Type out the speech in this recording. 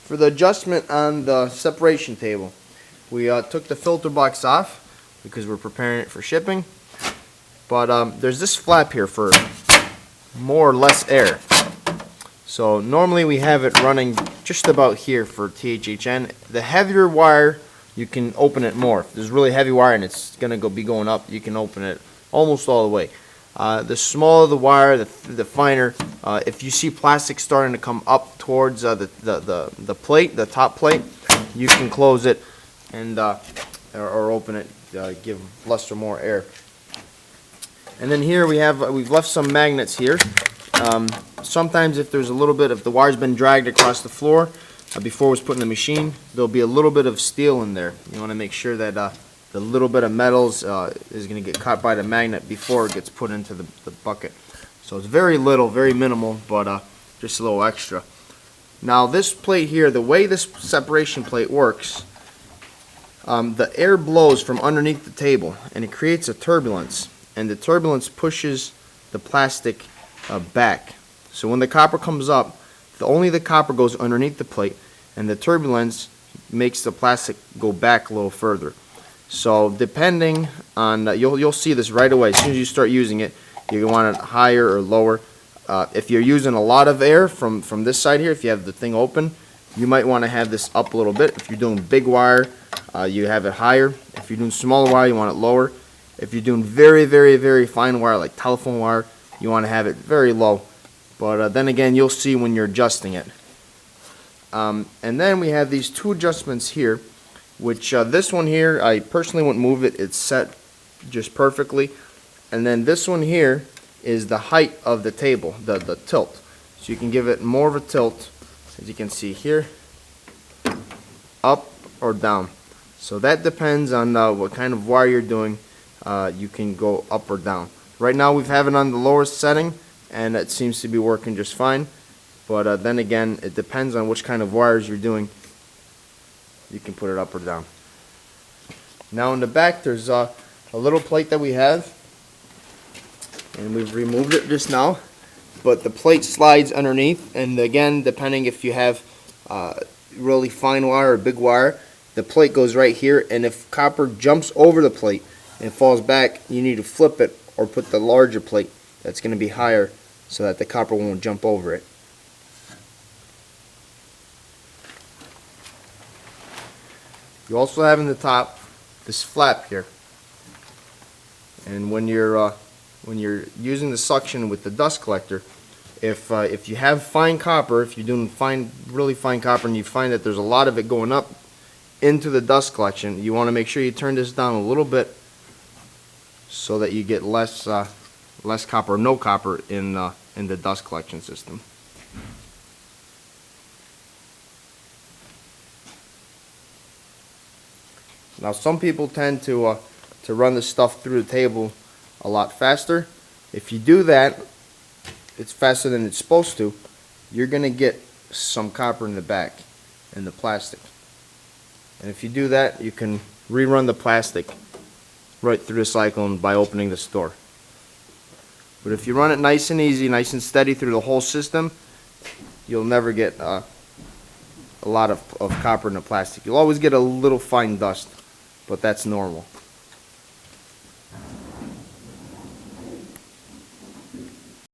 For the adjustment on the separation table, we took the filter box off because we're preparing it for shipping. But there's this flap here for more or less air. So normally we have it running just about here for THHN. The heavier wire, you can open it more. If there's really heavy wire and it's going to be going up, you can open it almost all the way. The smaller the wire, the finer. If you see plastic starting to come up towards the plate, the top plate, you can close it and or open it, give less or more air. And then here we've left some magnets here. Sometimes if there's a little bit, if the wire's been dragged across the floor before it was put in the machine, there'll be a little bit of steel in there. You want to make sure that the little bit of metals is going to get caught by the magnet before it gets put into the bucket. So it's very little, very minimal, but just a little extra. Now this plate here, the way this separation plate works, the air blows from underneath the table and it creates a turbulence, and the turbulence pushes the plastic back. So when the copper comes up, only the copper goes underneath the plate, and the turbulence makes the plastic go back a little further. So depending on, you'll see this right away. As soon as you start using it, you want it higher or lower. If you're using a lot of air from this side here, if you have the thing open, you might want to have this up a little bit. If you're doing big wire, you have it higher. If you're doing smaller wire, you want it lower. If you're doing very, very, very fine wire, like telephone wire, you want to have it very low. But then again, you'll see when you're adjusting it. And then we have these two adjustments here, which this one here, I personally wouldn't move it. It's set just perfectly. And then this one here is the height of the table, the tilt. So you can give it more of a tilt, as you can see here, up or down. So that depends on what kind of wire you're doing. You can go up or down. Right now we have it on the lowest setting, and it seems to be working just fine. But then again, it depends on which kind of wires you're doing. You can put it up or down. Now in the back, there's a little plate that we have, and we've removed it just now. But the plate slides underneath, and again, depending if you have really fine wire or big wire, the plate goes right here. And if copper jumps over the plate and falls back, you need to flip it or put the larger plate that's going to be higher so that the copper won't jump over it. You also have in the top this flap here, and when you're using the suction with the dust collector, if you have fine copper, if you're doing really fine copper, and you find that there's a lot of it going up into the dust collection, you want to make sure you turn this down a little bit so that you get less copper, or no copper in the dust collection system. Now some people tend to run this stuff through the table a lot faster. If you do that, it's faster than it's supposed to. You're going to get some copper in the back, in the plastic. And if you do that, you can rerun the plastic right through the cyclone by opening this door. But if you run it nice and easy, nice and steady through the whole system, you'll never get a lot of copper in the plastic. You'll always get a little fine dust, but that's normal.